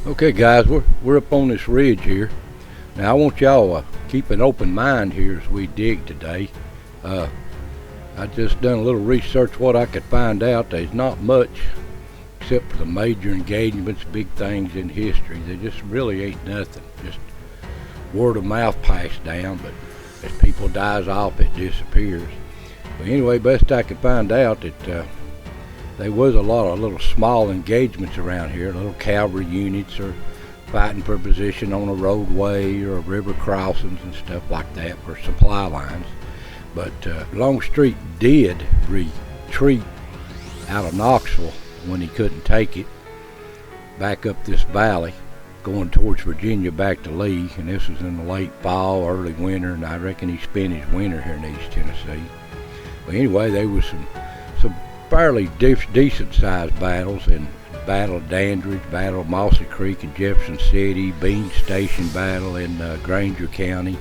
Okay guys, we're up on this ridge here. Now I want y'all keep an open mind here as we dig today. I just done a little research what I could find out. There's not much except for the major engagements, big things in history. There just really ain't nothing. Just word of mouth passed down, but as people dies off, it disappears. But anyway, best I could find out that there was a lot of little small engagements around here, little cavalry units or fighting for position on a roadway or river crossings and stuff like that for supply lines. But Longstreet did retreat out of Knoxville when he couldn't take it, back up this valley, going towards Virginia back to Lee, and this was in the late fall, early winter, and I reckon he spent his winter here in East Tennessee. But anyway, there was some fairly decent sized battles, and Battle of Dandridge, Battle of Mossy Creek in Jefferson City, Bean Station battle in Granger County,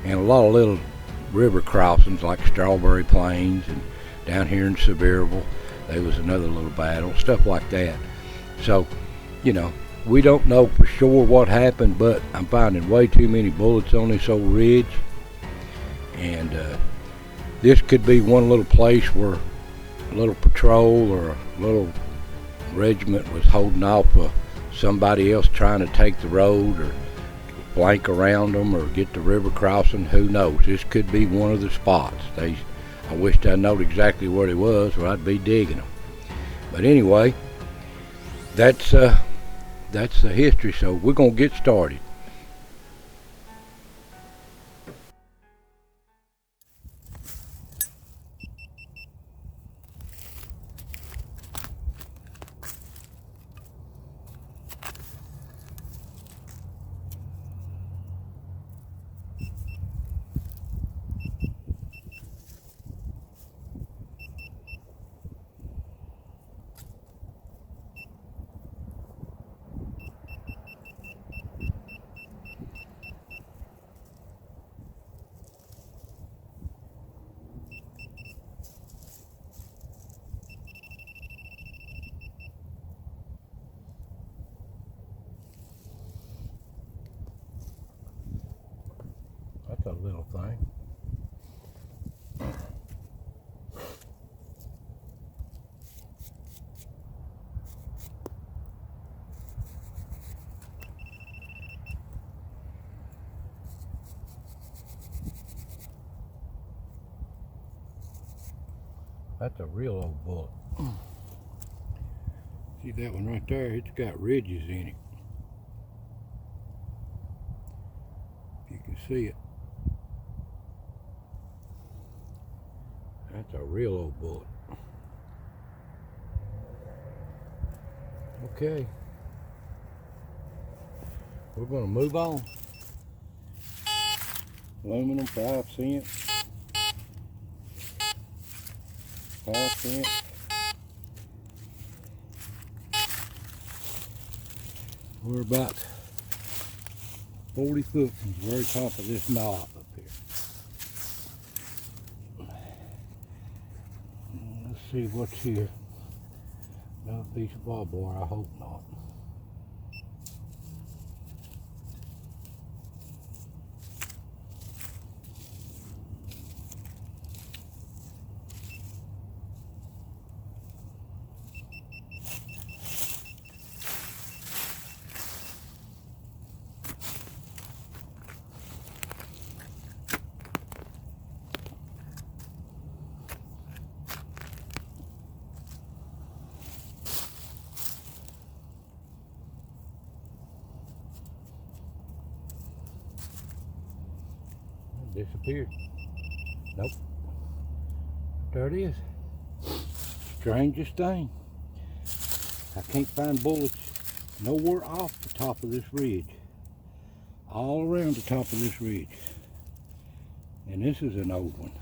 and a lot of little river crossings like Strawberry Plains, and down here in Sevierville there was another little battle, stuff like that. So, you know, we don't know for sure what happened, but I'm finding way too many bullets on this old ridge, and this could be one little place where a little patrol or a little regiment was holding off somebody else trying to take the road or flank around them or get the river crossing. Who knows? This could be one of the spots. I wished I knowed exactly where it was, or I'd be digging them. But anyway, that's the history. So we're gonna get started. That's a little thing. That's a real old bullet. See that one right there? It's got ridges in it. If you can see it. That's a real old bullet. Okay. We're going to move on. Aluminum, 5 cents. 5 cents. We're about 40 foot from the very top of this knob up here. Let's see what's here. Another piece of barbed wire, I hope not. Disappeared. Nope. There it is. Strangest thing. I can't find bullets nowhere off the top of this ridge. All around the top of this ridge. And this is an old one.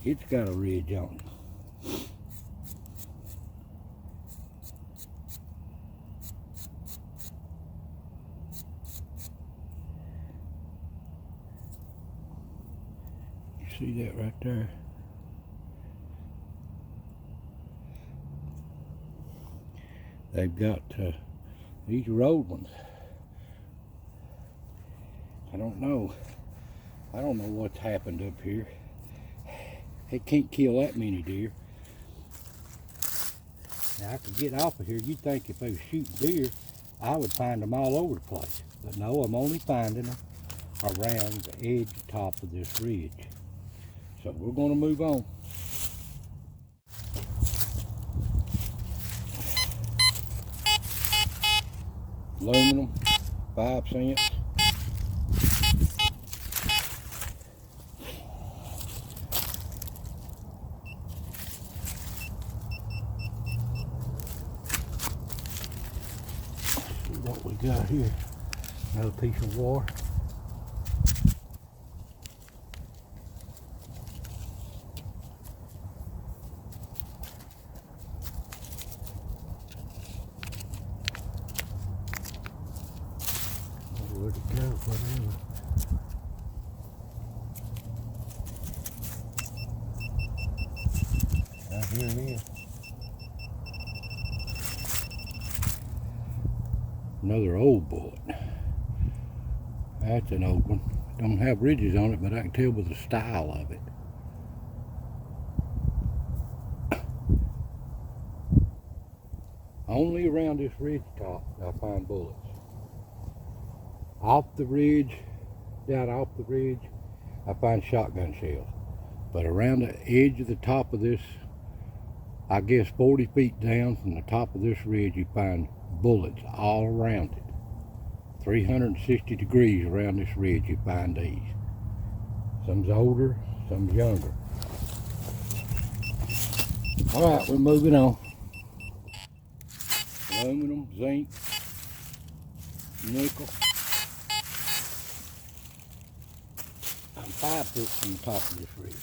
It's got a ridge on it. See that right there? They've got these road ones. I don't know what's happened up here. They can't kill that many deer. Now I could get off of here. You'd think if they was shooting deer, I would find them all over the place. But no, I'm only finding them around the edge top of this ridge. So we're going to move on. Aluminum, 5 cents. See what we got here. Another piece of wire. Where'd it go? Whatever. Here it is. Another old bullet. That's an old one. Don't have ridges on it, but I can tell by the style of it. Only around this ridge top I find bullets. Off the ridge, down off the ridge, I find shotgun shells. But around the edge of the top of this, I guess 40 feet down from the top of this ridge, you find bullets all around it. 360 degrees around this ridge, you find these. Some's older, some's younger. All right, we're moving on. Aluminum, zinc, nickel. I'm 5 foot from the top of this ridge.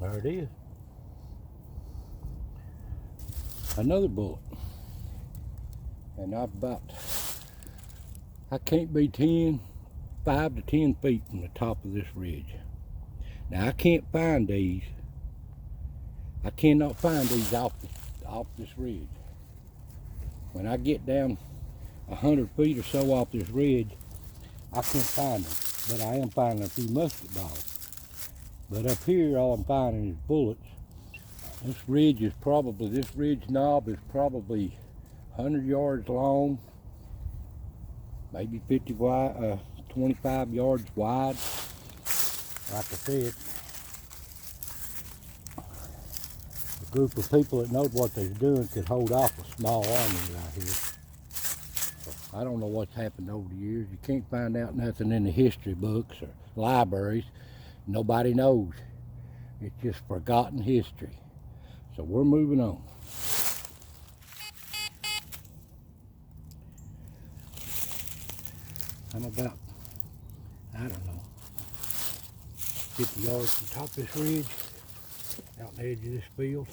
There it is. Another bullet. And I can't be 5 to 10 feet from the top of this ridge. Now I can't find these. I cannot find these off this ridge. When I get down 100 feet or so off this ridge, I can't find them. But I am finding a few musket balls. But up here, all I'm finding is bullets. This ridge knob is probably 100 yards long, maybe 25 yards wide. Like I said, a group of people that know what they're doing could hold off a small army right here. So I don't know what's happened over the years. You can't find out nothing in the history books or libraries. Nobody knows. It's just forgotten history. So we're moving on. I'm about, I don't know, 50 yards from the top of this ridge, out on the edge of this field.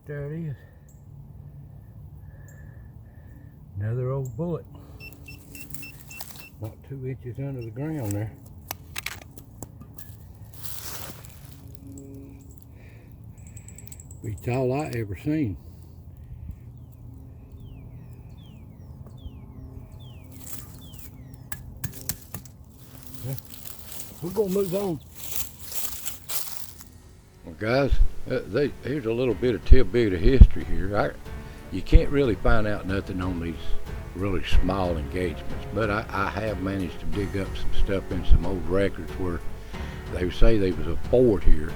There it is. Another old bullet. About 2 inches under the ground there. Beats all I ever seen. Yeah. We're gonna move on. Well, guys, here's a little bit of tidbit of history here. You can't really find out nothing on these really small engagements. But I have managed to dig up some stuff in some old records where they say there was a fort here,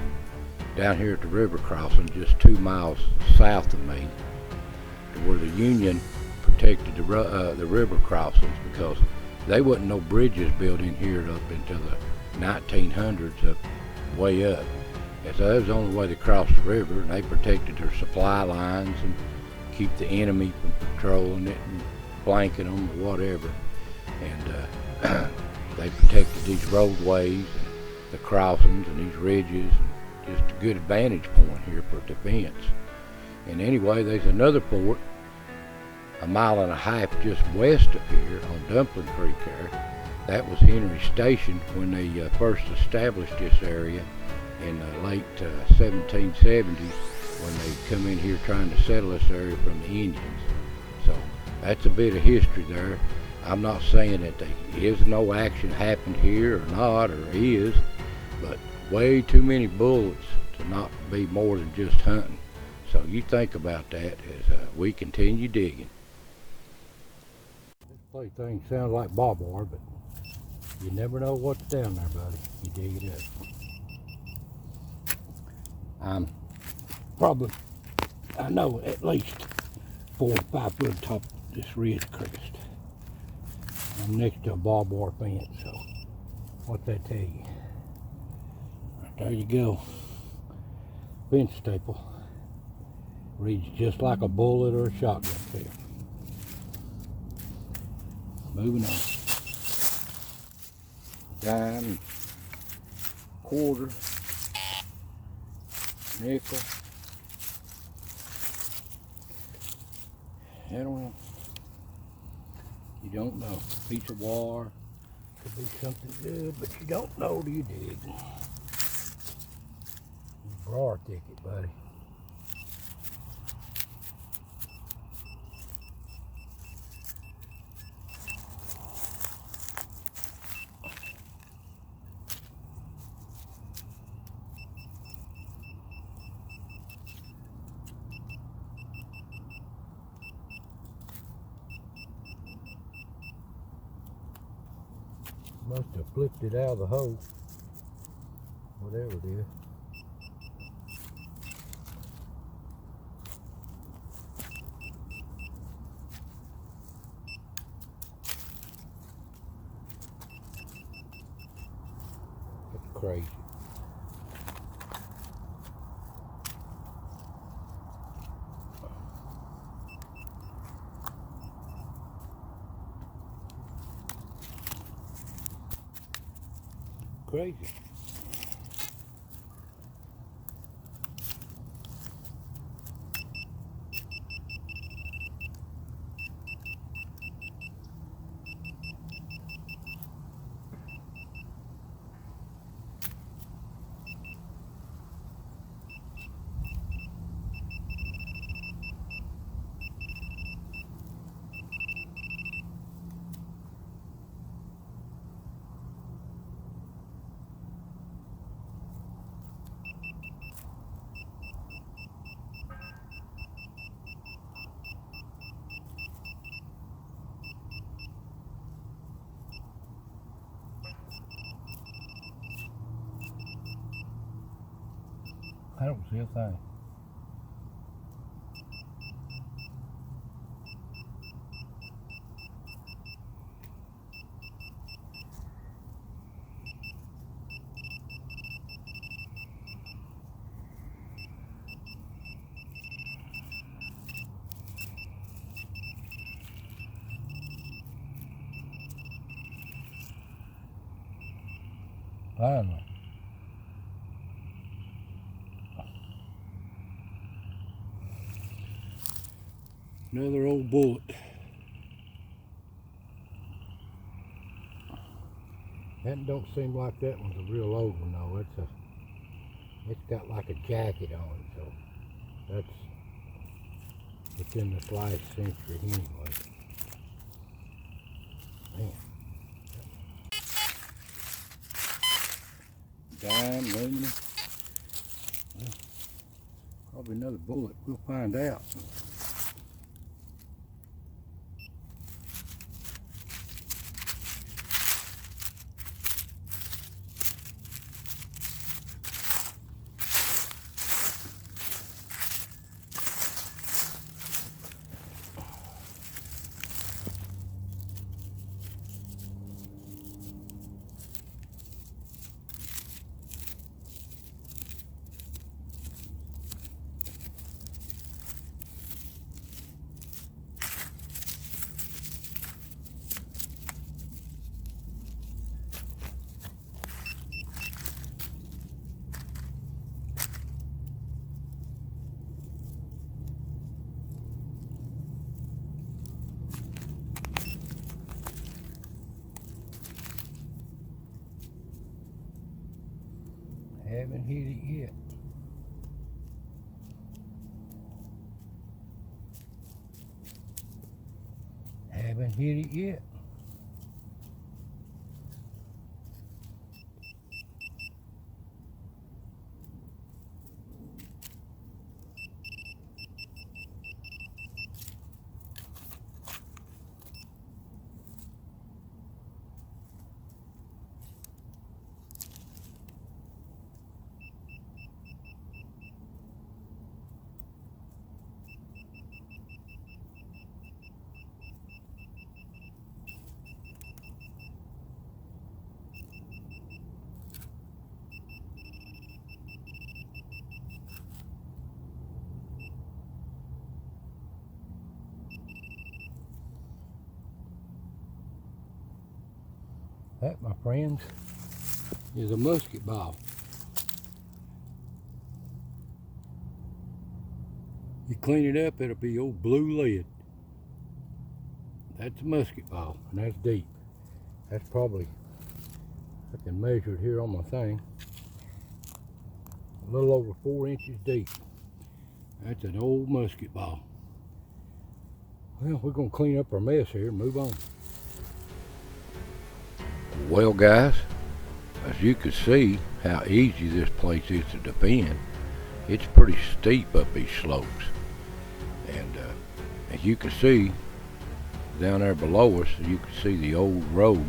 down here at the river crossing, just 2 miles south of me, where the Union protected the river crossings, because there wasn't no bridges built in here up until the 1900s, up way up. And so that was the only way to cross the river, and they protected their supply lines and keep the enemy from patrolling it and flanking them or whatever. And they protected these roadways and the crossings and these ridges, and just a good vantage point here for defense. And anyway, there's another fort 1.5 miles just west of here on Dumpling Creek there. That was Henry's Station when they first established this area in the late 1770s, when they come in here trying to settle this area from the Indians. So that's a bit of history there. I'm not saying that there is no action happened here or not, or is, but way too many bullets to not be more than just hunting. So you think about that as we continue digging. This plaything sounds like barbed wire, but you never know what's down there, buddy. You dig it up. I'm probably, I know, at least 4 or 5 foot top of this ridge crest. I'm next to a barbed wire fence, so what's that tell you? Right there you go. Fence staple. Reads just like a bullet or a shotgun shell. Moving on. Dime, quarter, nickel. I don't know. You don't know. Piece of wire could be something good, but you don't know till you dig. Briar thicket, buddy. Must have flipped it out of the hole. Whatever it is. That's crazy. Crazy. I don't see a thing. Finally. Another old bullet. That don't seem like that one's a real old one though. It's got like a jacket on it, so that's within the last century anyway. Man. Dime, aluminum. Well, probably another bullet. We'll find out. Haven't hit it yet. Haven't hit it yet. That, my friends, is a musket ball. You clean it up, it'll be old blue lead. That's a musket ball, and that's deep. That's probably, I can measure it here on my thing, a little over 4 inches deep. That's an old musket ball. Well, we're gonna clean up our mess here and move on. Well, guys, as you can see how easy this place is to defend. It's pretty steep up these slopes, and as you can see down there below us, you can see the old road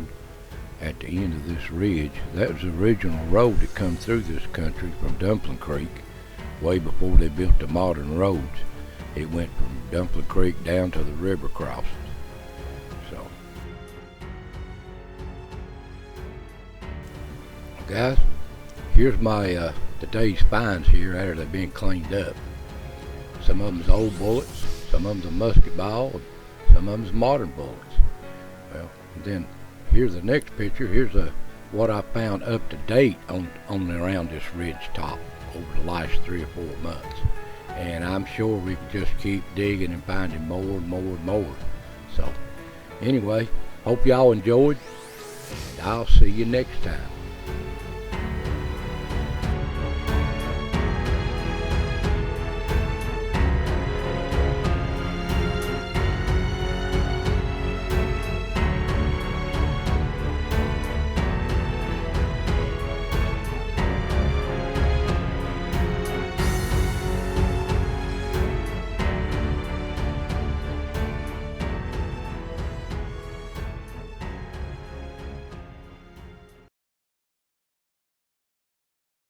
at the end of this ridge. That was the original road that come through this country from Dumpling Creek way before they built the modern roads. It went from Dumpling Creek down to the river crossings. So, guys, here's my today's finds here after they've been cleaned up. Some of them's old bullets, some of them's a musket ball, some of them's modern bullets. Well, then here's the next picture. Here's what I found up to date on and around this ridge top over the last 3 or 4 months. And I'm sure we can just keep digging and finding more and more and more. So anyway, hope y'all enjoyed, and I'll see you next time.